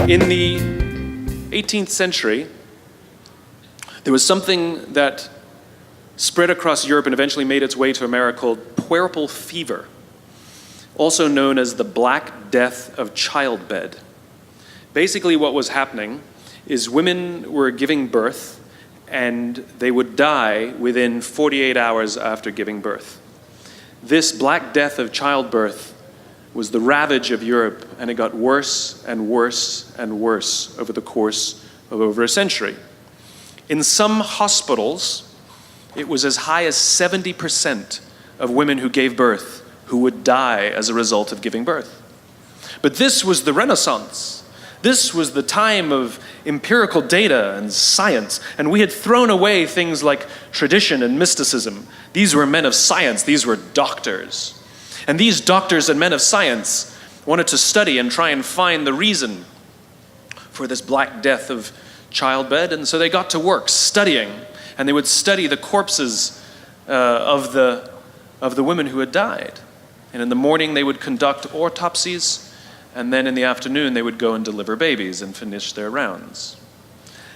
In the 18th century, there was something that spread across Europe and eventually made its way to America called puerperal fever, also known as the Black Death of childbed. Basically what was happening is women were giving birth and they would die within 48 hours after giving birth. This Black Death of childbirth was the ravage of Europe, and it got worse and worse and worse over the course of over a century. In some hospitals, it was as high as 70% of women who gave birth who would die as a result of giving birth. But this was the Renaissance. This was the time of empirical data and science, and we had thrown away things like tradition and mysticism. These were men of science, these were doctors. And these doctors and men of science wanted to study and try and find the reason for this Black Death of childbed, and so they got to work studying, and they would study the corpses of the women who had died. And in the morning they would conduct autopsies, and then in the afternoon they would go and deliver babies and finish their rounds.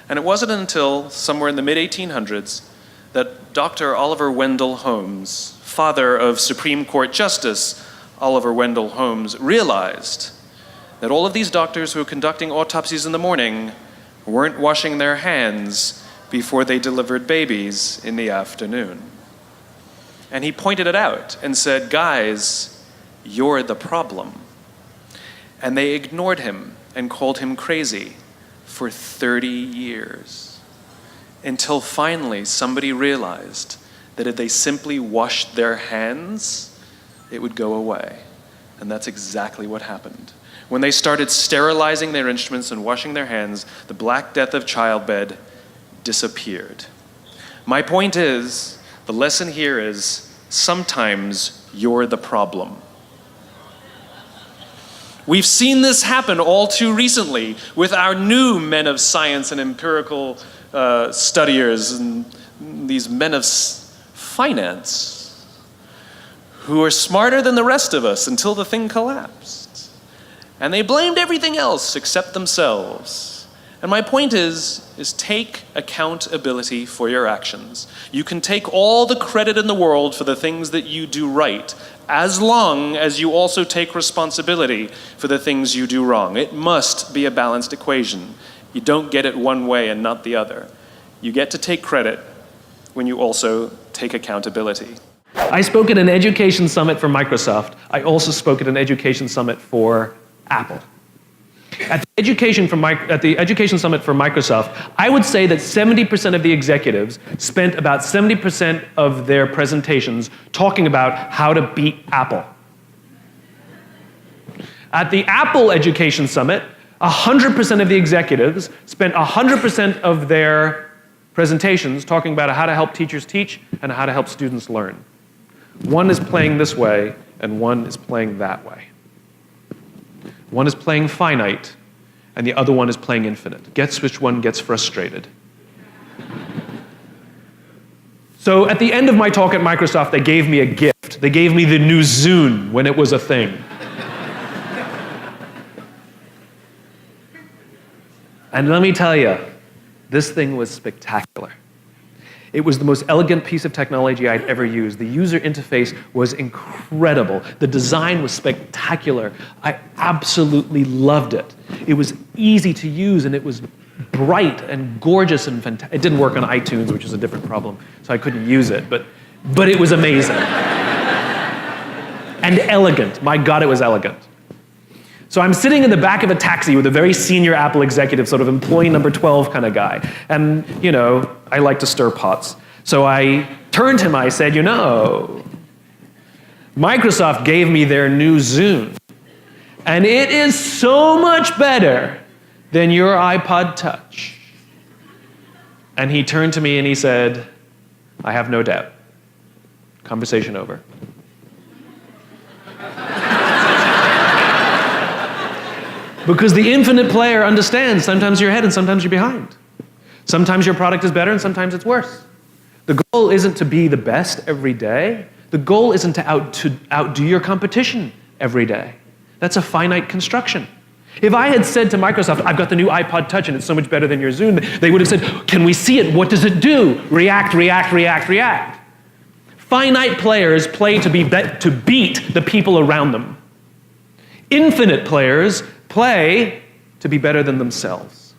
And it wasn't until somewhere in the mid-1800s that Dr. Oliver Wendell Holmes, father of Supreme Court Justice Oliver Wendell Holmes, realized that all of these doctors who were conducting autopsies in the morning weren't washing their hands before they delivered babies in the afternoon. And he pointed it out and said, "Guys, you're the problem." And they ignored him and called him crazy for 30 years, until finally somebody realized that if they simply washed their hands, it would go away. And that's exactly what happened. When they started sterilizing their instruments and washing their hands, the Black Death of childbed disappeared. My point is, the lesson here is, sometimes you're the problem. We've seen this happen all too recently with our new men of science and empirical studiers and these men of finance who are smarter than the rest of us until the thing collapsed. And they blamed everything else except themselves. And my point is take accountability for your actions. You can take all the credit in the world for the things that you do right, as long as you also take responsibility for the things you do wrong. It must be a balanced equation. You don't get it one way and not the other. You get to take credit when you also take accountability. I spoke at an education summit for Microsoft. I also spoke at an education summit for Apple. At the education summit for Microsoft, I would say that 70% of the executives spent about 70% of their presentations talking about how to beat Apple. At the Apple Education Summit, 100% of the executives spent 100% of their presentations talking about how to help teachers teach and how to help students learn. One is playing this way, and one is playing that way. One is playing finite, and the other one is playing infinite. Guess which one gets frustrated? So at the end of my talk at Microsoft, they gave me a gift. They gave me the new Zune when it was a thing. And let me tell you, this thing was spectacular. It was the most elegant piece of technology I'd ever used. The user interface was incredible. The design was spectacular. I absolutely loved it. It was easy to use, and it was bright and gorgeous and fantastic. It didn't work on iTunes, which is a different problem, so I couldn't use it, but it was amazing. And elegant. My God, it was elegant. So I'm sitting in the back of a taxi with a very senior Apple executive, sort of employee number 12 kind of guy. And, you know, I like to stir pots. So I turned to him, I said, you know, Microsoft gave me their new Zune, and it is so much better than your iPod Touch. And he turned to me and he said, I have no doubt. Conversation over. Because the infinite player understands sometimes you're ahead and sometimes you're behind. Sometimes your product is better and sometimes it's worse. The goal isn't to be the best every day. The goal isn't to outdo your competition every day. That's a finite construction. If I had said to Microsoft, I've got the new iPod Touch and it's so much better than your Zune, they would have said, can we see it? What does it do? React, react, react, react. Finite players play to beat the people around them. Infinite players play to be better than themselves.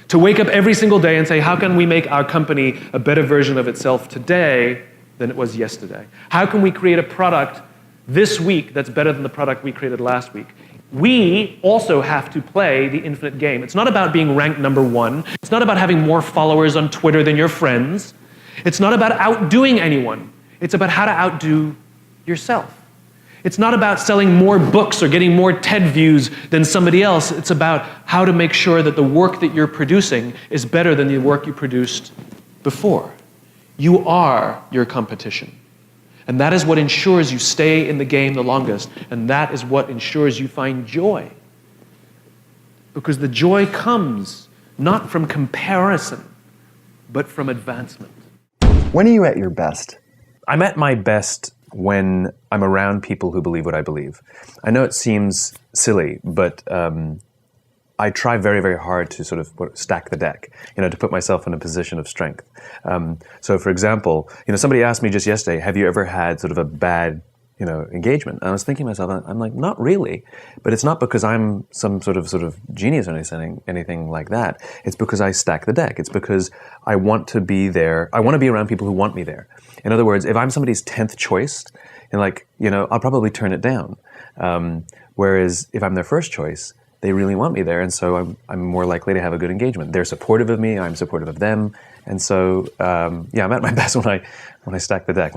To wake up every single day and say, how can we make our company a better version of itself today than it was yesterday? How can we create a product this week that's better than the product we created last week? We also have to play the infinite game. It's not about being ranked number one. It's not about having more followers on Twitter than your friends. It's not about outdoing anyone. It's about how to outdo yourself. It's not about selling more books or getting more TED views than somebody else. It's about how to make sure that the work that you're producing is better than the work you produced before. You are your competition. And that is what ensures you stay in the game the longest. And that is what ensures you find joy. Because the joy comes not from comparison, but from advancement. When are you at your best? I'm at my best when I'm around people who believe what I believe. I know it seems silly, but I try very, very hard to sort of stack the deck, to put myself in a position of strength. So for example, somebody asked me just yesterday, have you ever had sort of a bad, engagement? And I was thinking to myself, I'm like, not really, but it's not because I'm some sort of genius or anything like that. It's because I stack the deck. It's because I want to be there. I want to be around people who want me there. In other words, if I'm somebody's 10th choice, and I'll probably turn it down. Whereas if I'm their first choice, they really want me there, and so I'm more likely to have a good engagement. They're supportive of me, I'm supportive of them, and so I'm at my best when I stack the deck.